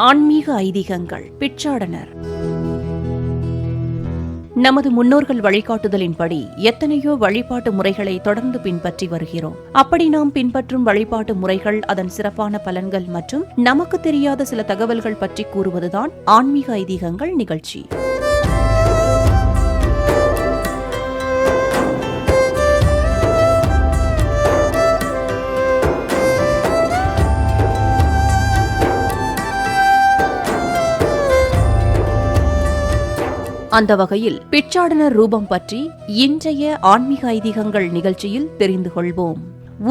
ஆன்மீக ஐதீகங்கள். பிச்சாடனர். நமது முன்னோர்கள் வழிகாட்டுதலின்படி எத்தனையோ வழிபாட்டு முறைகளை தொடர்ந்து பின்பற்றி வருகிறோம். அப்படி நாம் பின்பற்றும் வழிபாட்டு முறைகள், அதன் சிறப்பான பலன்கள் மற்றும் நமக்கு தெரியாத சில தகவல்கள் பற்றி கூறுவதுதான் ஆன்மீக ஐதீகங்கள் நிகழ்ச்சி. அந்த வகையில் பிச்சாடனர் ரூபம் பற்றி இன்றைய ஆன்மீக ஐதீகங்கள் நிகழ்ச்சியில் தெரிந்து கொள்வோம்.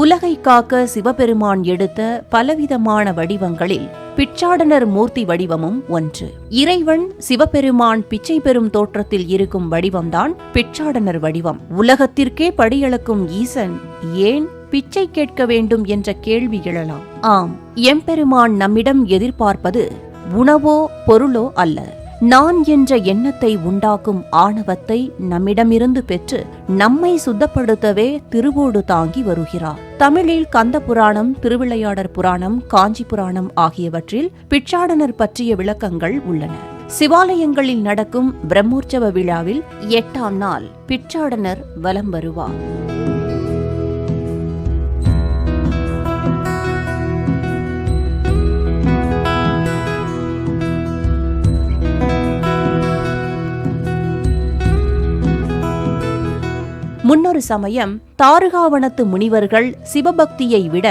உலகை காக்க சிவபெருமான் எடுத்த பலவிதமான வடிவங்களில் பிச்சாடனர் மூர்த்தி வடிவமும் ஒன்று. இறைவன் சிவபெருமான் பிச்சை பெறும் தோற்றத்தில் இருக்கும் வடிவம்தான் பிச்சாடனர் வடிவம். உலகத்திற்கே படியளக்கும் ஈசன் ஏன் பிச்சை கேட்க வேண்டும் என்ற கேள்வி எழலாம். ஆம், எம்பெருமான் நம்மிடம் எதிர்பார்ப்பது உணவோ பொருளோ அல்ல. நான் என்ற எண்ணத்தை உண்டாக்கும் ஆணவத்தை நம்மிடமிருந்து பெற்று நம்மை சுத்தப்படுத்தவே திருவோடு தாங்கி வருகிறார். தமிழில் கந்த புராணம், திருவிளையாடற் புராணம், காஞ்சி புராணம் ஆகியவற்றில் பிச்சாடனர் பற்றிய விளக்கங்கள் உள்ளன. சிவாலயங்களில் நடக்கும் பிரம்மோற்சவ விழாவில் 8ஆம் நாள் பிச்சாடனர் வலம் வருவார். முன்னொரு சமயம் தாருகாவனத்து முனிவர்கள் சிவபக்தியை விட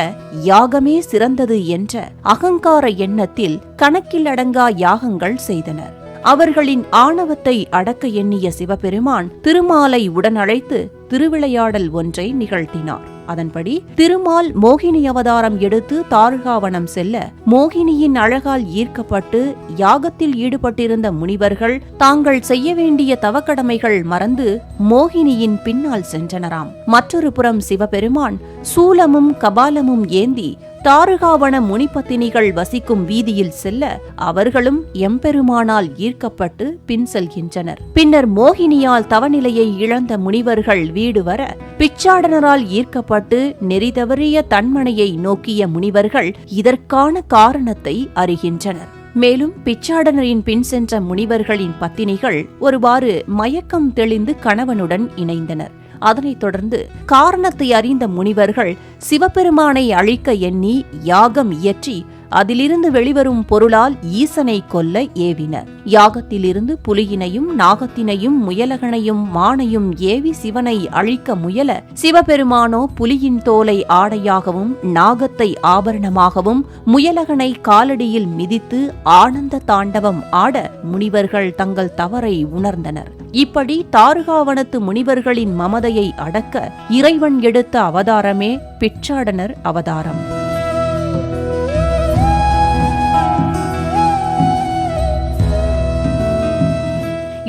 யாகமே சிறந்தது என்ற அகங்கார எண்ணத்தில் கணக்கிலடங்கா யாகங்கள் செய்தனர். அவர்களின் ஆணவத்தை அடக்க எண்ணிய சிவபெருமான் திருமாலை உடனழைத்து திருவிளையாடல் ஒன்றை நிகழ்த்தினார். அதன்படி திருமால் மோகினி அவதாரம் எடுத்து தாருகாவனம் செல்ல, மோகினியின் அழகால் ஈர்க்கப்பட்டு யாகத்தில் ஈடுபட்டிருந்த முனிவர்கள் தாங்கள் செய்ய வேண்டிய தவக்கடமைகள் மறந்து மோகினியின் பின்னால் சென்றனராம். மற்றொரு புறம் சிவபெருமான் சூலமும் கபாலமும் ஏந்தி தாருகாவன முனிபத்தினிகள் வசிக்கும் வீதியில் செல்ல, அவர்களும் எம்பெருமானால் ஈர்க்கப்பட்டு பின் செல்கின்றனர். பின்னர் மோகினியால் தவநிலையை இழந்த முனிவர்கள் வீடு வர, பிச்சாடனரால் ஈர்க்கப்பட்டு நெறிதவறிய தன்மனையை நோக்கிய முனிவர்கள் இதற்கான காரணத்தை அறிகின்றனர். மேலும் பிச்சாடனரின் பின் சென்ற முனிவர்களின் பத்தினிகள் ஒருவாறு மயக்கம் தெளிந்து கணவனுடன் இணைந்தனர். அதனைத் தொடர்ந்து காரணத்தை அறிந்த முனிவர்கள் சிவபெருமானை அழிக்க எண்ணி யாகம் இயற்றி அதிலிருந்து வெளிவரும் பொருளால் ஈசனை கொல்ல ஏவினர். யாகத்திலிருந்து புலியினையும் நாகத்தினையும் முயலகனையும் மானையும் ஏவி சிவனை அழிக்க முயல, சிவபெருமானோ புலியின் தோலை ஆடையாகவும் நாகத்தை ஆபரணமாகவும் முயலகனை காலடியில் மிதித்து ஆனந்த தாண்டவம் ஆட முனிவர்கள் தங்கள் தவறை உணர்ந்தனர். இப்படி தாருகாவனத்து முனிவர்களின் மமதையை அடக்க இறைவன் எடுத்த அவதாரமே பிச்சாடனர் அவதாரம்.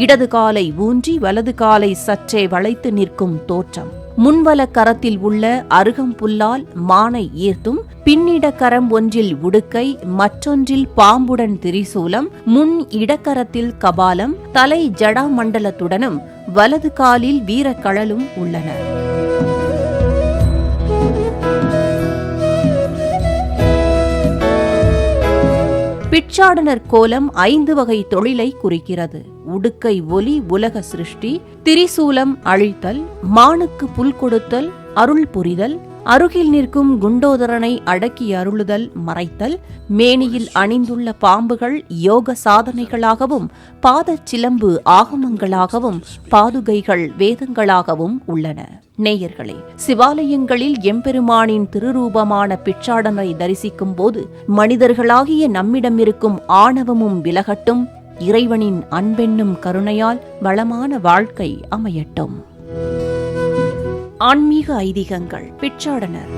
இடது காலை ஊன்றி வலது காலை சற்றே வளைத்து நிற்கும் தோற்றம். முன்வல கரத்தில் உள்ள அருகம்புல்லால் மானை ஈர்த்தும், பின்னிடக்கரம் ஒன்றில் உடுக்கை, மற்றொன்றில் பாம்புடன் திரிசூலம், முன் இடக்கரத்தில் கபாலம், தலை ஜடாமண்டலத்துடனும் வலது காலில் வீரக்கழலும் உள்ளன. பிச்சாடனர் கோலம் 5 வகை தொழிலை குறிக்கிறது. உடுக்கை ஒலி உலக சிருஷ்டி, திரிசூலம் அழித்தல், மானுக்கு புல் கொடுத்தல், அருள் புரிதல், அருகில் நிற்கும் குண்டோதரனை அடக்கி அருளுதல், மறைத்தல், மேனியில் அணிந்துள்ள பாம்புகள் யோக சாதனைகளாகவும், பாதச் சிலம்பு ஆகமங்களாகவும், பாதுகைகள் வேதங்களாகவும் உள்ளன. நேயர்களே, சிவாலயங்களில் எம்பெருமானின் திருரூபமான பிச்சாடனரை தரிசிக்கும் போது மனிதர்களாகிய நம்மிடம் இருக்கும் ஆணவமும் விலகட்டும், இறைவனின் அன்பென்னும் கருணையால் வளமான வாழ்க்கை அமையட்டும். ஆன்மீக ஐதீகங்கள். பிச்சாடனர்.